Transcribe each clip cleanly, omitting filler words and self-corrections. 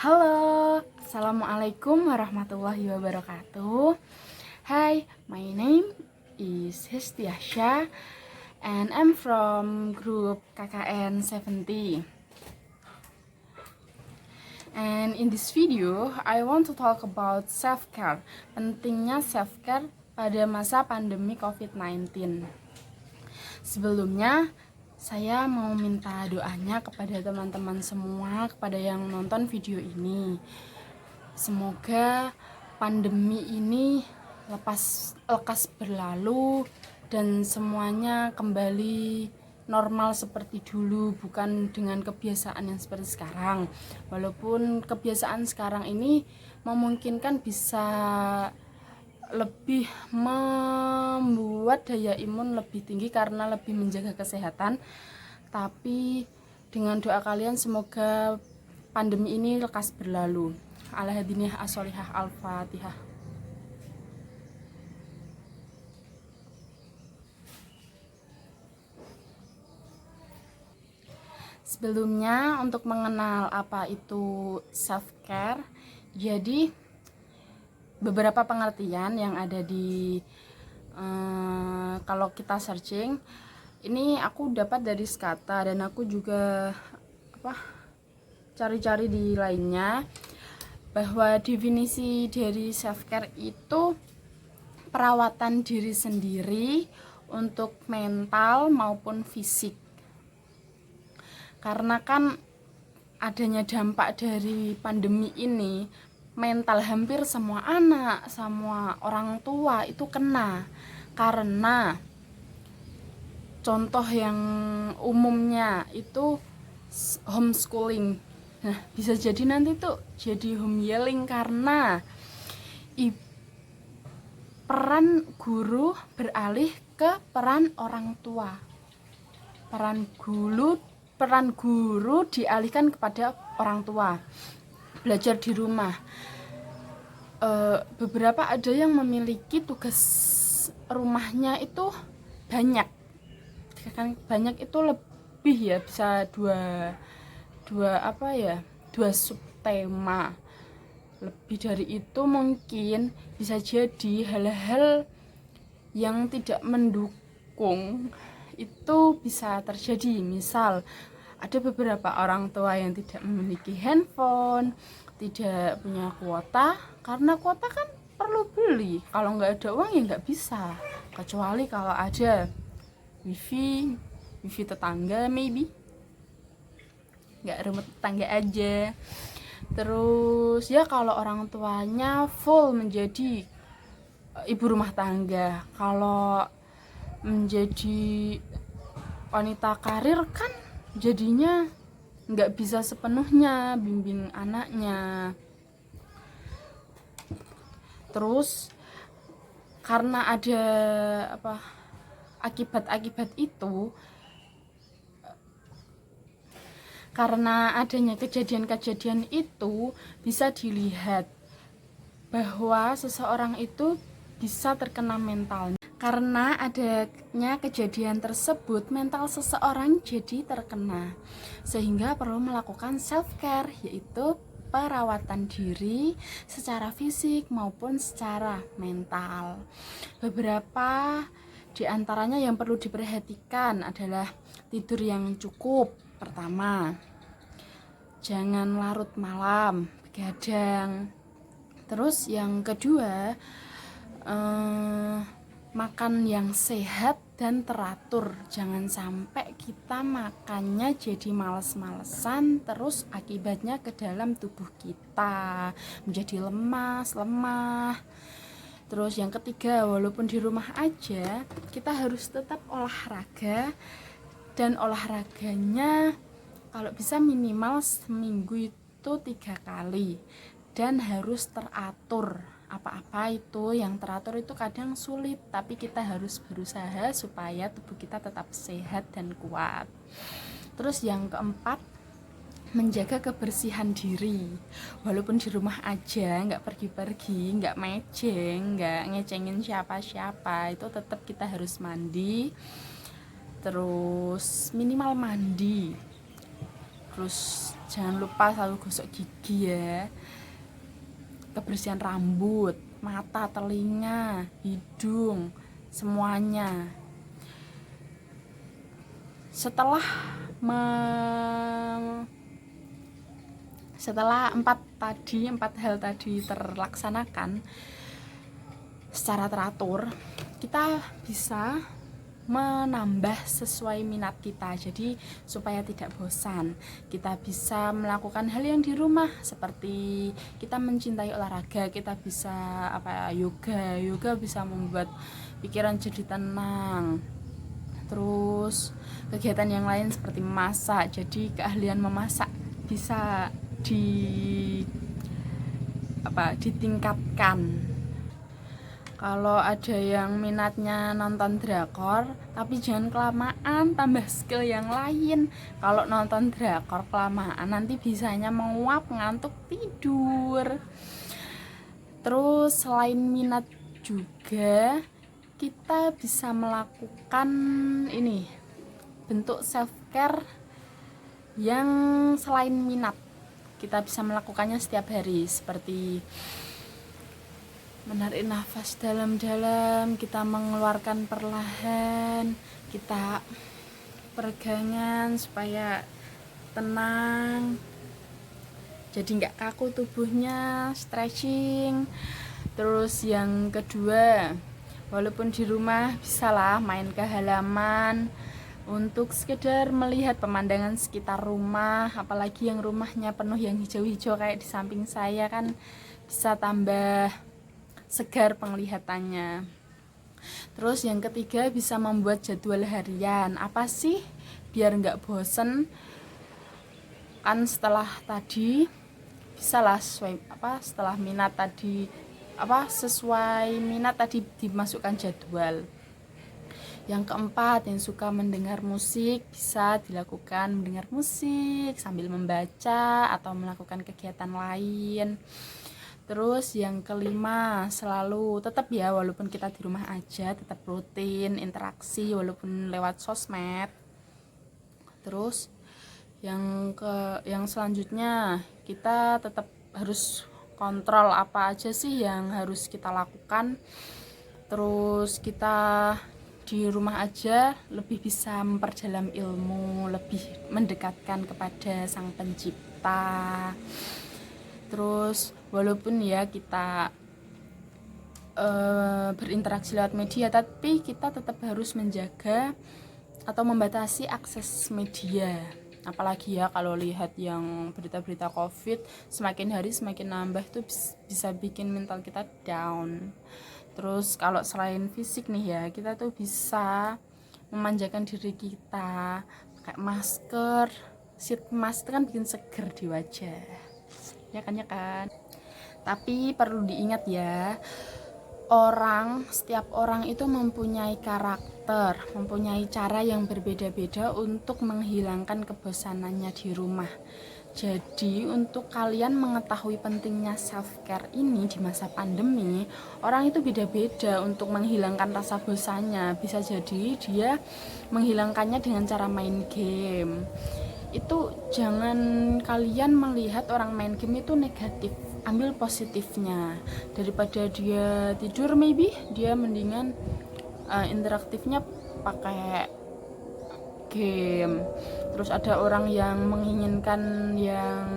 Halo, Assalamualaikum warahmatullahi wabarakatuh. Hi, my name is Hestiasha and I'm from group KKN 70. And in this video, I want to talk about self-care. Pentingnya self-care pada masa pandemi COVID-19. Sebelumnya, saya mau minta doanya kepada teman-teman semua, kepada yang nonton video ini. Semoga pandemi ini lekas berlalu dan semuanya kembali normal seperti dulu, bukan dengan kebiasaan yang seperti sekarang. Walaupun kebiasaan sekarang ini memungkinkan bisa lebih membuat daya imun lebih tinggi karena lebih menjaga kesehatan, tapi dengan doa kalian semoga pandemi ini lekas berlalu. Al-Hadiniyah As-Solihah Al-Fatihah. Sebelumnya, untuk mengenal apa itu self-care, jadi beberapa pengertian yang ada di kalau kita searching ini aku dapat dari Skata dan aku juga cari-cari di lainnya, bahwa definisi dari self care itu perawatan diri sendiri untuk mental maupun fisik. Karena kan adanya dampak dari pandemi ini, mental hampir semua anak, semua orang tua itu kena. Karena contoh yang umumnya itu homeschooling. Nah, bisa jadi nanti tuh jadi home yelling karena peran guru beralih ke peran orang tua. Peran guru dialihkan kepada orang tua. Belajar di rumah. Beberapa ada yang memiliki tugas rumahnya itu banyak. Banyak itu lebih ya, bisa dua subtema. Lebih dari itu mungkin bisa jadi hal-hal yang tidak mendukung itu bisa terjadi. Misal ada beberapa orang tua yang tidak memiliki handphone, tidak punya kuota, karena kuota kan perlu beli. Kalau nggak ada uang ya nggak bisa, kecuali kalau ada wifi tetangga, maybe nggak rumah tetangga aja. Terus ya kalau orang tuanya full menjadi ibu rumah tangga, kalau menjadi wanita karir kan jadinya nggak bisa sepenuhnya bimbing anaknya. Terus karena ada akibat-akibat itu, karena adanya kejadian-kejadian itu bisa dilihat bahwa seseorang itu bisa terkena mentalnya. Karena adanya kejadian tersebut, mental seseorang jadi terkena, sehingga perlu melakukan self-care, yaitu perawatan diri secara fisik maupun secara mental. Beberapa di antaranya yang perlu diperhatikan adalah tidur yang cukup. Pertama, jangan larut malam, begadang. Terus yang kedua, makan yang sehat dan teratur. Jangan sampai kita makannya jadi males-malesan, terus akibatnya ke dalam tubuh kita menjadi lemah. Terus yang ketiga, walaupun di rumah aja, kita harus tetap olahraga, dan olahraganya kalau bisa minimal seminggu itu 3 kali, dan harus teratur. Apa-apa itu yang teratur itu kadang sulit, tapi kita harus berusaha supaya tubuh kita tetap sehat dan kuat. Terus yang keempat, menjaga kebersihan diri. Walaupun di rumah aja, nggak pergi-pergi, nggak mejeng, nggak ngecengin siapa-siapa, itu tetap kita harus mandi. Terus minimal mandi. Terus Jangan lupa selalu gosok gigi ya. Kebersihan rambut, mata, telinga, hidung, semuanya. Setelah empat hal tadi terlaksanakan secara teratur, kita bisa menambah sesuai minat kita. Jadi supaya tidak bosan, kita bisa melakukan hal yang di rumah seperti kita mencintai olahraga, kita bisa yoga bisa membuat pikiran jadi tenang. Terus kegiatan yang lain seperti memasak, jadi keahlian memasak bisa ditingkatkan. Kalau ada yang minatnya nonton drakor, tapi jangan kelamaan, tambah skill yang lain. Kalau nonton drakor kelamaan nanti bisanya menguap, ngantuk, tidur. Terus selain minat juga kita bisa melakukan ini, bentuk self care yang selain minat. Kita bisa melakukannya setiap hari, seperti menarik nafas dalam-dalam, kita mengeluarkan perlahan, kita peregangan supaya tenang, jadi nggak kaku tubuhnya, stretching. Terus yang kedua, walaupun di rumah bisalah main ke halaman untuk sekedar melihat pemandangan sekitar rumah, apalagi yang rumahnya penuh yang hijau-hijau kayak di samping saya kan, bisa tambah segar penglihatannya. Terus yang ketiga, bisa membuat jadwal harian. Apa sih biar nggak bosen? Kan setelah tadi bisalah setelah minat tadi sesuai minat tadi dimasukkan jadwal. Yang keempat, yang suka mendengar musik bisa dilakukan mendengar musik sambil membaca atau melakukan kegiatan lain. Terus yang kelima, selalu tetap ya, walaupun kita di rumah aja, tetap rutin interaksi walaupun lewat sosmed. Terus yang selanjutnya, kita tetap harus kontrol apa aja sih yang harus kita lakukan. Terus kita di rumah aja lebih bisa memperdalam ilmu, lebih mendekatkan kepada Sang Pencipta. Terus walaupun ya kita berinteraksi lewat media, tapi kita tetap harus menjaga atau membatasi akses media. Apalagi ya kalau lihat yang berita-berita COVID, semakin hari semakin nambah tuh bisa bikin mental kita down. Terus kalau selain fisik nih ya, kita tuh bisa memanjakan diri kita pakai masker. Sheet mask kan bikin seger di wajah. Ya kan. Tapi perlu diingat ya, setiap orang itu mempunyai karakter, mempunyai cara yang berbeda-beda untuk menghilangkan kebosanannya di rumah. Jadi untuk kalian mengetahui pentingnya self care ini di masa pandemi, orang itu beda-beda untuk menghilangkan rasa bosannya. Bisa jadi dia menghilangkannya dengan cara main game. Itu jangan kalian melihat orang main game itu negatif, ambil positifnya. Daripada dia tidur, maybe dia mendingan interaktifnya pakai game. Terus ada orang yang menginginkan yang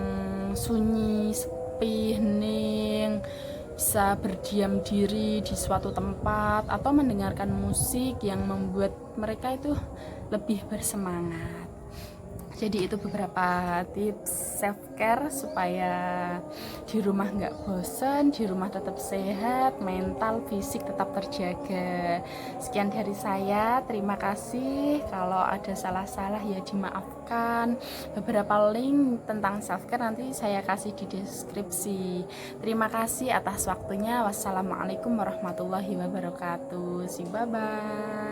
sunyi, sepi, hening, bisa berdiam diri di suatu tempat atau mendengarkan musik yang membuat mereka itu lebih bersemangat. Jadi itu beberapa tips self care supaya di rumah nggak bosan, di rumah tetap sehat, mental, fisik tetap terjaga. Sekian dari saya, terima kasih. Kalau ada salah-salah ya dimaafkan. Beberapa link tentang self care nanti saya kasih di deskripsi. Terima kasih atas waktunya. Wassalamualaikum warahmatullahi wabarakatuh. Bye bye.